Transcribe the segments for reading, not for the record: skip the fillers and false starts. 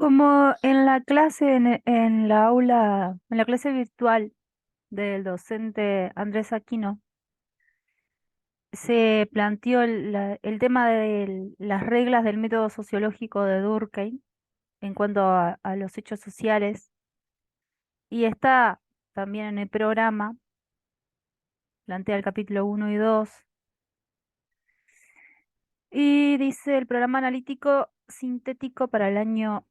Como en la clase, en la aula, en la clase virtual del docente Andrés Aquino, se planteó el tema de las reglas del método sociológico de Durkheim en cuanto a los hechos sociales, y está también en el programa, plantea el capítulo 1 y 2, y dice el programa analítico sintético para el año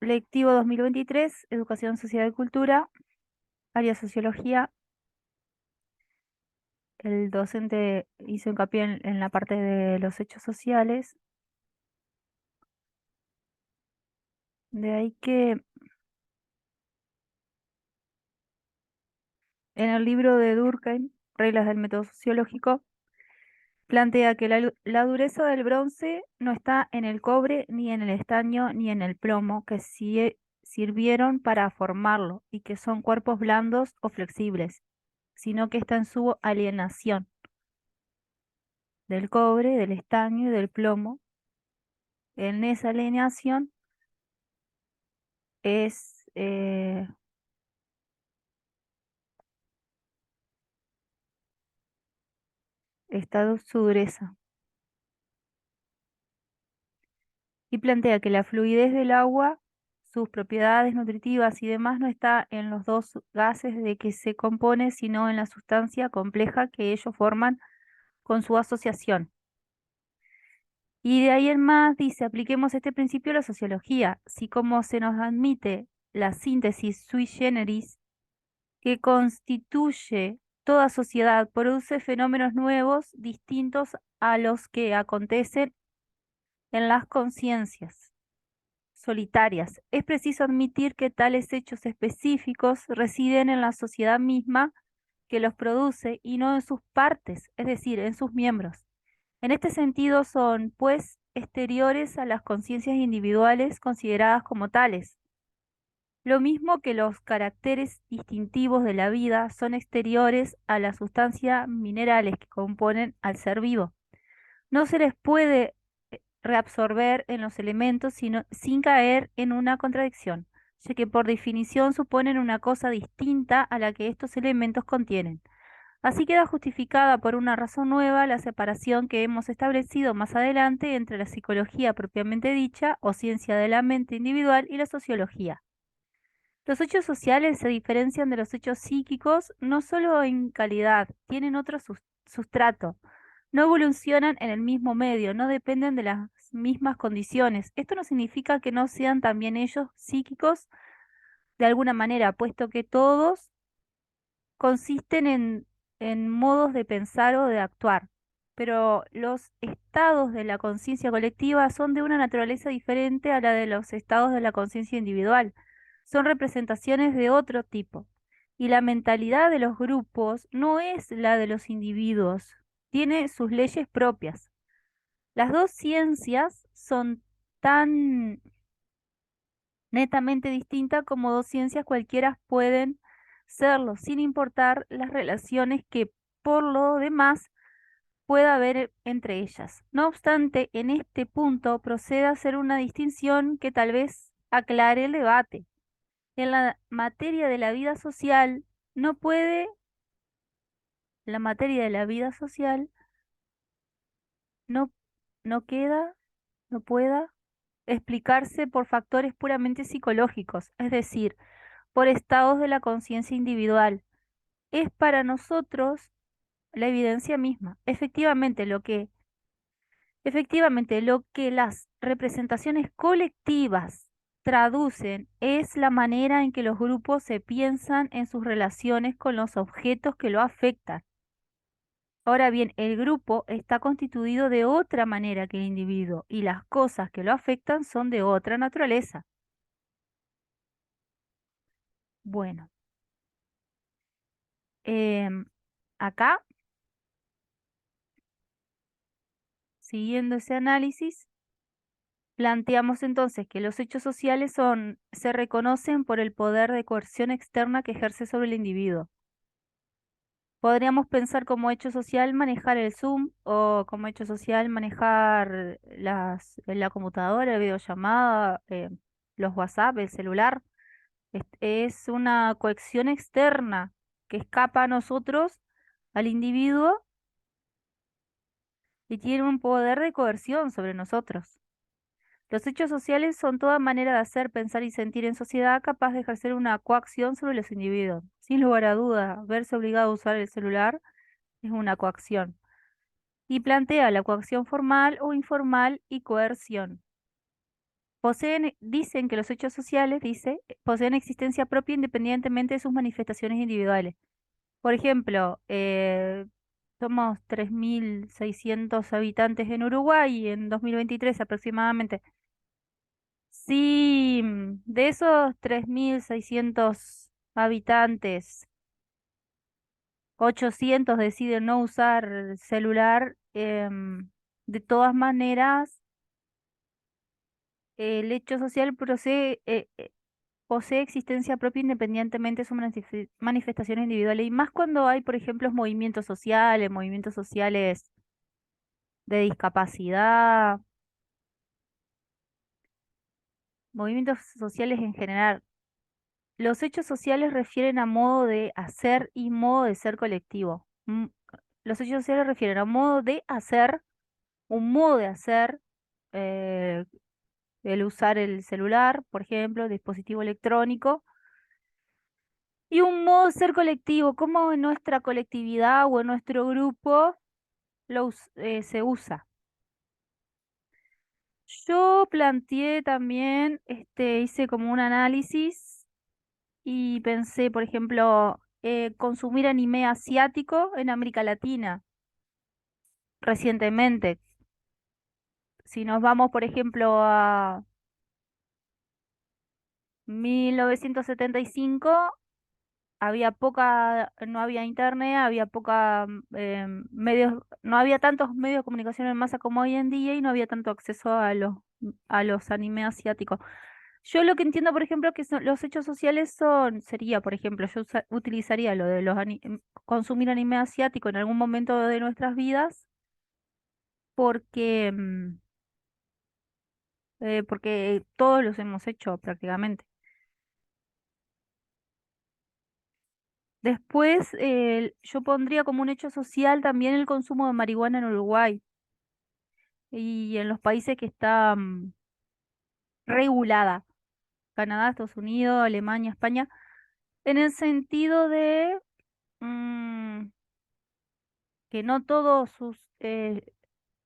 lectivo 2023, Educación, Sociedad y Cultura, área Sociología. El docente hizo hincapié en la parte de los hechos sociales. De ahí que en el libro de Durkheim, Reglas del método sociológico, plantea que la dureza del bronce no está en el cobre, ni en el estaño, ni en el plomo, que sirvieron para formarlo y que son cuerpos blandos o flexibles, sino que está en su alienación del cobre, del estaño y del plomo. En esa alienación es está su dureza. Y plantea que la fluidez del agua, sus propiedades nutritivas y demás no está en los dos gases de que se compone, sino en la sustancia compleja que ellos forman con su asociación. Y de ahí en más dice, apliquemos este principio a la sociología, si como se nos admite la síntesis sui generis que constituye toda sociedad, produce fenómenos nuevos, distintos a los que acontecen en las conciencias solitarias. Es preciso admitir que tales hechos específicos residen en la sociedad misma que los produce y no en sus partes, es decir, en sus miembros. En este sentido son, pues, exteriores a las conciencias individuales consideradas como tales. Lo mismo que los caracteres distintivos de la vida son exteriores a la sustancia minerales que componen al ser vivo. No se les puede reabsorber en los elementos sin caer en una contradicción, ya que por definición suponen una cosa distinta a la que estos elementos contienen. Así queda justificada por una razón nueva la separación que hemos establecido más adelante entre la psicología propiamente dicha o ciencia de la mente individual y la sociología. Los hechos sociales se diferencian de los hechos psíquicos no solo en calidad, tienen otro sustrato, no evolucionan en el mismo medio, no dependen de las mismas condiciones. Esto no significa que no sean también ellos psíquicos de alguna manera, puesto que todos consisten en modos de pensar o de actuar. Pero los estados de la conciencia colectiva son de una naturaleza diferente a la de los estados de la conciencia individual. Son representaciones de otro tipo. Y la mentalidad de los grupos no es la de los individuos, tiene sus leyes propias. Las dos ciencias son tan netamente distintas como dos ciencias cualquiera pueden serlo, sin importar las relaciones que por lo demás pueda haber entre ellas. No obstante, en este punto procede a hacer una distinción que tal vez aclare el debate. En la materia de la vida social, no puede, la materia de la vida social no, no queda, no pueda explicarse por factores puramente psicológicos, es decir, por estados de la conciencia individual. Es para nosotros la evidencia misma. Efectivamente, lo que las representaciones colectivas traducen es la manera en que los grupos se piensan en sus relaciones con los objetos que lo afectan. Ahora bien, el grupo está constituido de otra manera que el individuo y las cosas que lo afectan son de otra naturaleza. Bueno, em, acá, siguiendo ese análisis, planteamos entonces que los hechos sociales se reconocen por el poder de coerción externa que ejerce sobre el individuo. Podríamos pensar como hecho social manejar el Zoom o como hecho social manejar la computadora, la videollamada, los WhatsApp, el celular. Es una coacción externa que escapa a nosotros, al individuo, y tiene un poder de coerción sobre nosotros. Los hechos sociales son toda manera de hacer, pensar y sentir en sociedad capaz de ejercer una coacción sobre los individuos. Sin lugar a duda, verse obligado a usar el celular es una coacción. Y plantea la coacción formal o informal y coerción. Dicen que los hechos sociales, poseen existencia propia independientemente de sus manifestaciones individuales. Por ejemplo, somos 3.600 habitantes en Uruguay en 2023 aproximadamente. Si de esos 3.600 habitantes, 800 deciden no usar celular, de todas maneras, el hecho social posee existencia propia independientemente de sus manifestaciones individuales. Y más cuando hay, por ejemplo, movimientos sociales de discapacidad, movimientos sociales en general. Los hechos sociales refieren a modo de hacer y modo de ser colectivo. Los hechos sociales refieren a modo de hacer, un modo de hacer, eh, el usar el celular, por ejemplo, dispositivo electrónico, y un modo de ser colectivo, como en nuestra colectividad o en nuestro grupo se usa. Yo planteé también, hice como un análisis y pensé, por ejemplo, consumir anime asiático en América Latina recientemente. Si nos vamos, por ejemplo, a 1975, no había internet, había medios, no había tantos medios de comunicación en masa como hoy en día y no había tanto acceso a los animes asiáticos. Yo lo que entiendo, por ejemplo, que los hechos sociales sería, por ejemplo, utilizaría lo de consumir anime asiático en algún momento de nuestras vidas porque, porque todos los hemos hecho prácticamente. Después, yo pondría como un hecho social también el consumo de marihuana en Uruguay y en los países que está regulada, Canadá, Estados Unidos, Alemania, España, en el sentido de mm, que no todos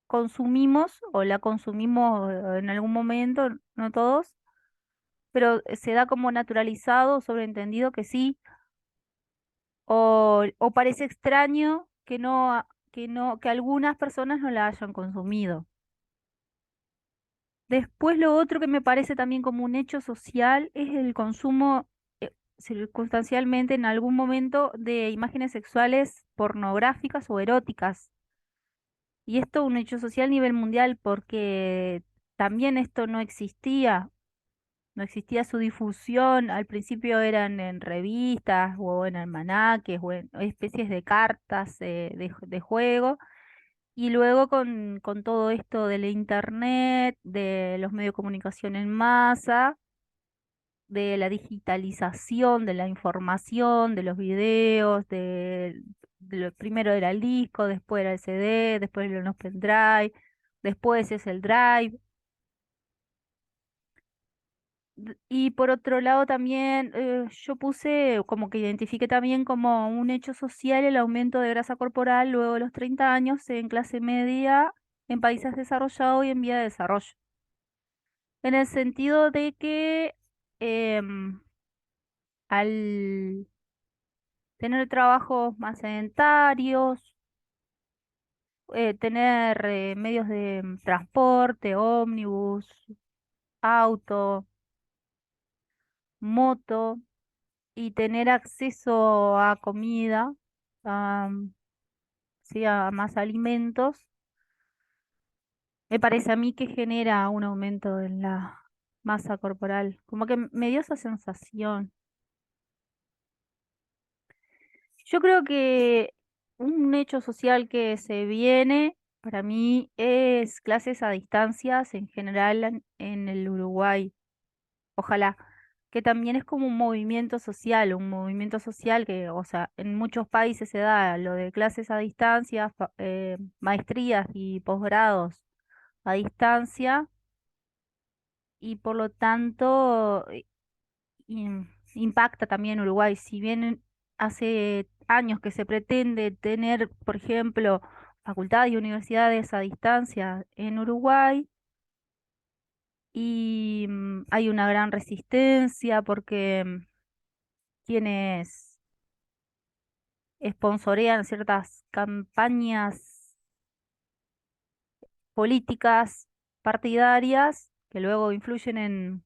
consumimos o la consumimos en algún momento, no todos, pero se da como naturalizado, sobreentendido que sí, o parece extraño que algunas personas no la hayan consumido. Después lo otro que me parece también como un hecho social es el consumo circunstancialmente en algún momento de imágenes sexuales pornográficas o eróticas. Y esto es un hecho social a nivel mundial porque también esto no existía su difusión. Al principio eran en revistas o en almanaques o en especies de cartas de juego. Y luego con todo esto del internet, de los medios de comunicación en masa, de la digitalización de la información, de los videos, primero era el disco, después era el CD, después eran los pendrive, después es el drive. Y por otro lado también yo puse como que identifique también como un hecho social el aumento de grasa corporal luego de los 30 años en clase media en países desarrollados y en vía de desarrollo. En el sentido de que em, al tener trabajos más sedentarios, tener medios de transporte, ómnibus, auto, moto y tener acceso a comida, a, sí, a más alimentos, me parece a mí que genera un aumento en la masa corporal. Como que me dio esa sensación. Yo creo que un hecho social que se viene para mí es clases a distancias en general en el Uruguay. Ojalá, que también es como un movimiento social que, o sea, en muchos países se da lo de clases a distancia, maestrías y posgrados a distancia, y por lo tanto impacta también Uruguay. Si bien hace años que se pretende tener, por ejemplo, facultades y universidades a distancia en Uruguay, y hay una gran resistencia porque quienes sponsorean ciertas campañas políticas partidarias que luego influyen en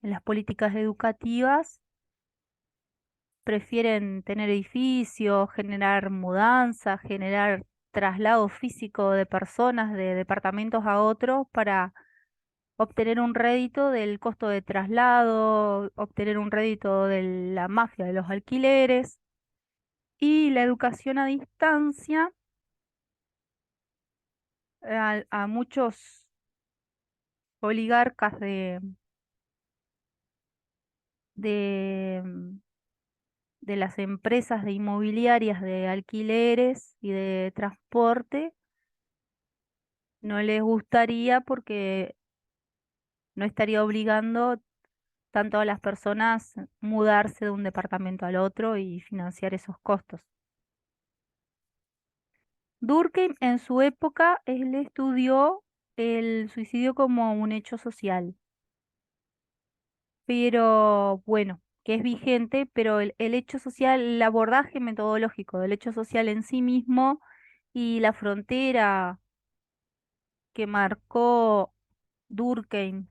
las políticas educativas, prefieren tener edificios, generar mudanzas, generar traslado físico de personas de departamentos a otros para obtener un rédito del costo de traslado, obtener un rédito de la mafia de los alquileres. Y la educación a distancia, a muchos oligarcas de, mm, de las empresas de inmobiliarias de alquileres y de transporte, no les gustaría porque no estaría obligando tanto a las personas mudarse de un departamento al otro y financiar esos costos. Durkheim en su época, él estudió el suicidio como un hecho social, pero bueno, que es vigente, pero el hecho social, el abordaje metodológico del hecho social en sí mismo y la frontera que marcó Durkheim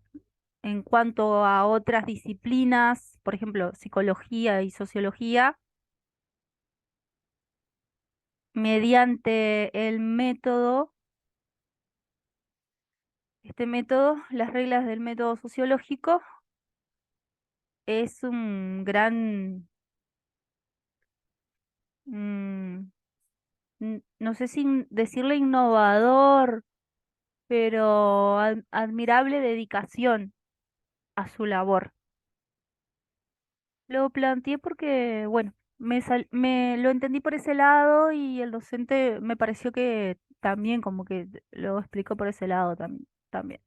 en cuanto a otras disciplinas, por ejemplo, psicología y sociología, mediante el método, este método, las reglas del método sociológico, es un gran, mm, no sé si decirle innovador, pero admirable dedicación a su labor. Lo planteé porque, bueno, me lo entendí por ese lado y el docente me pareció que también como que lo explicó por ese lado también.